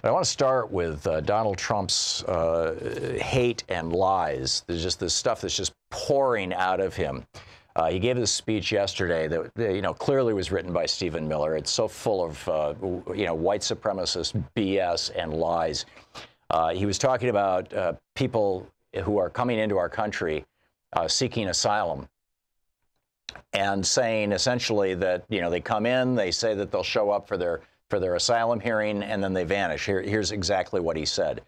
I want to start with Donald Trump's hate and lies. There's just this stuff that's just pouring out of him. He gave this speech yesterday that, clearly was written by Stephen Miller. It's so full of, white supremacist BS and lies. He was talking about people who are coming into our country seeking asylum and saying essentially that, they come in, they say that they'll show up for their asylum hearing, and then they vanish. Here's exactly what he said.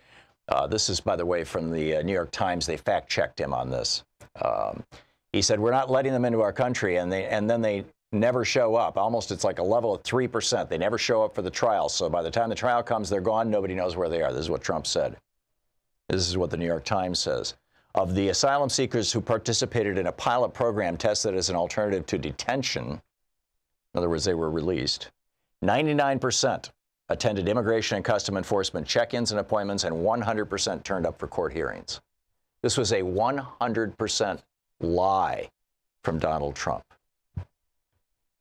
This is, by the way, from the New York Times. They fact-checked him on this. He said, we're not letting them into our country, and then they never show up. Almost, it's like a level of 3%. They never show up for the trial. So by the time the trial comes, they're gone. Nobody knows where they are. This is what Trump said. This is what the New York Times says. Of the asylum seekers who participated in a pilot program tested as an alternative to detention, in other words, they were released, 99% attended immigration and custom enforcement check-ins and appointments, and 100% turned up for court hearings. This was a 100% lie from Donald Trump.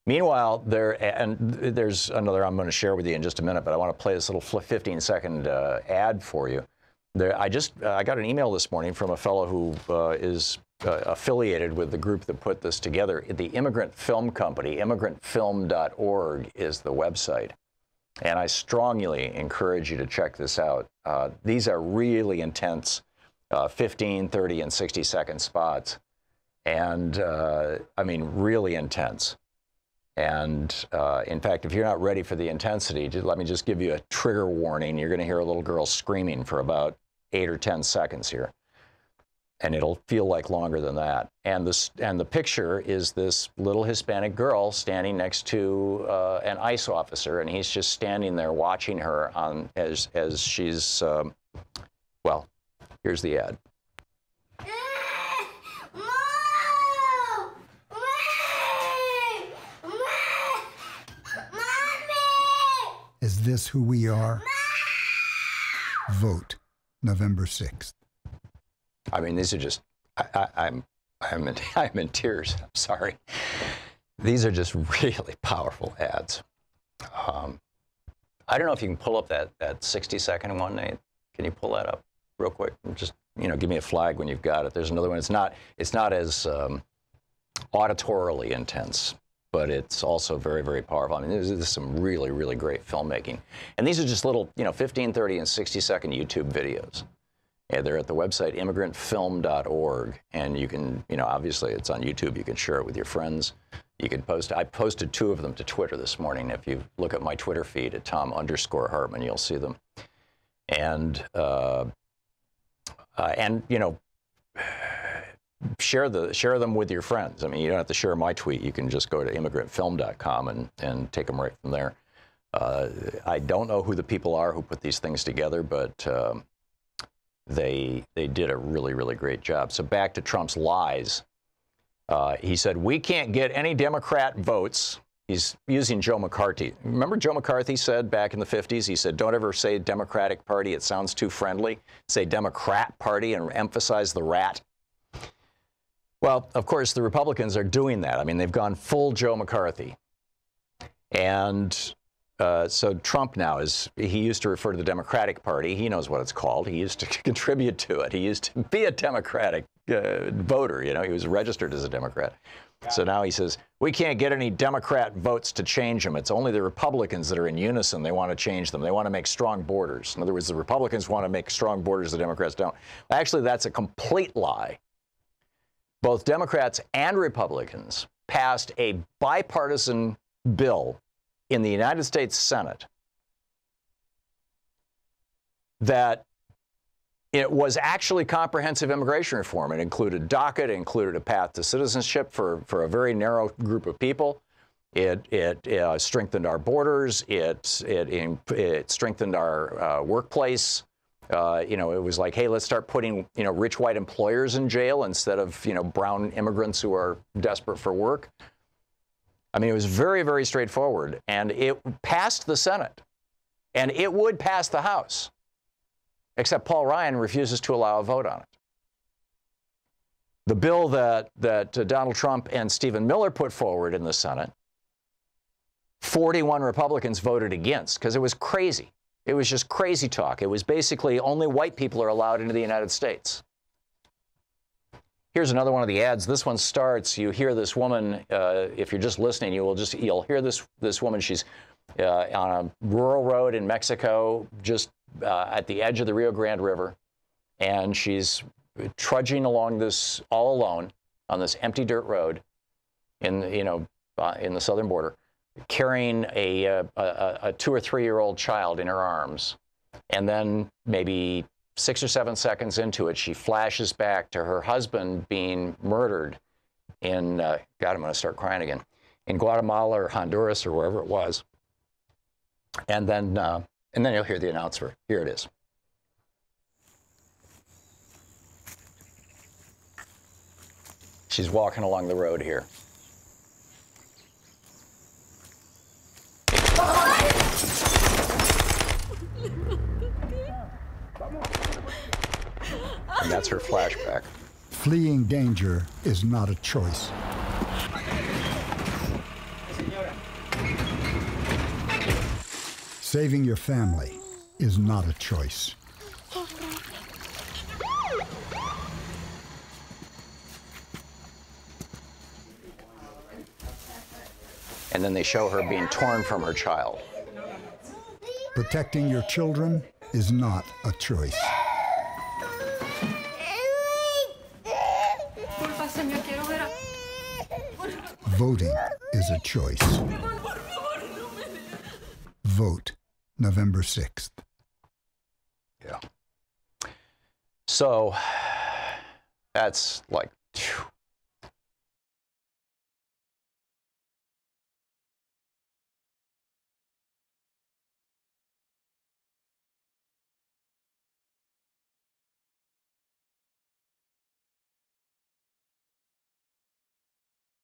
Meanwhile, there's another I'm going to share with you in just a minute, but I want to play this little 15-second ad for you. I got an email this morning from a fellow who is affiliated with the group that put this together. The Immigrant Film Company, immigrantfilm.org is the website. And I strongly encourage you to check this out. These are really intense 15, 30, and 60-second spots. And really intense. And in fact, if you're not ready for the intensity, let me just give you a trigger warning. You're going to hear a little girl screaming for about 8 or 10 seconds here. And it'll feel like longer than that. And the picture is this little Hispanic girl standing next to an ICE officer, and he's just standing there watching her as she's, well, here's the ad. Is this who we are? Vote November 6th. I mean, these are just, I'm in tears. I'm sorry. These are just really powerful ads. I don't know if you can pull up that 60-second one, Nate. Can you pull that up real quick? Just, give me a flag when you've got it. There's another one. It's not as auditorily intense, but it's also very, very powerful. I mean, this is some really, really great filmmaking. And these are just little, 15, 30, and 60-second YouTube videos. And they're at the website immigrantfilm.org. And you can, obviously it's on YouTube. You can share it with your friends. You can post. I posted 2 of them to Twitter this morning. If you look at my Twitter feed at Thom_Hartmann, you'll see them. And share them with your friends. I mean, you don't have to share my tweet. You can just go to immigrantfilm.com and take them right from there. I don't know who the people are who put these things together, but they did a really, really great job. So back to Trump's lies. He said, we can't get any Democrat votes. He's using Joe McCarthy. Remember Joe McCarthy said back in the 50s, he said, don't ever say Democratic Party. It sounds too friendly. Say Democrat Party and emphasize the rat. Well, of course, the Republicans are doing that. I mean, they've gone full Joe McCarthy. And so Trump now he used to refer to the Democratic Party. He knows what it's called. He used to contribute to it. He used to be a Democratic voter. He was registered as a Democrat. So now he says, we can't get any Democrat votes to change them. It's only the Republicans that are in unison. They want to change them. They want to make strong borders. In other words, the Republicans want to make strong borders. The Democrats don't. Actually, that's a complete lie. Both Democrats and Republicans passed a bipartisan bill in the United States Senate that it was actually comprehensive immigration reform. It included DACA, it included a path to citizenship for a very narrow group of people. It strengthened our borders. It strengthened our workplace. It was like, hey, let's start putting, rich white employers in jail instead of, brown immigrants who are desperate for work. I mean, it was very, very straightforward. And it passed the Senate. And it would pass the House. Except Paul Ryan refuses to allow a vote on it. The bill that Donald Trump and Stephen Miller put forward in the Senate, 41 Republicans voted against because it was crazy. It was just crazy talk. It was basically only white people are allowed into the United States. Here's another one of the ads. This one starts, you hear this woman, if you're just listening, you'll hear this woman. She's on a rural road in Mexico, just at the edge of the Rio Grande River, and she's trudging along this all alone on this empty dirt road in the southern border, carrying a 2 or 3 year old child in her arms. And then maybe 6 or 7 seconds into it, she flashes back to her husband being murdered in, God, I'm going to start crying again, in Guatemala or Honduras or wherever it was. And then you'll hear the announcer. Here it is. She's walking along the road here. And that's her flashback. Fleeing danger is not a choice. Saving your family is not a choice. And then they show her being torn from her child. Protecting your children is not a choice. Voting is a choice. Vote November 6th. Yeah. So that's like, phew.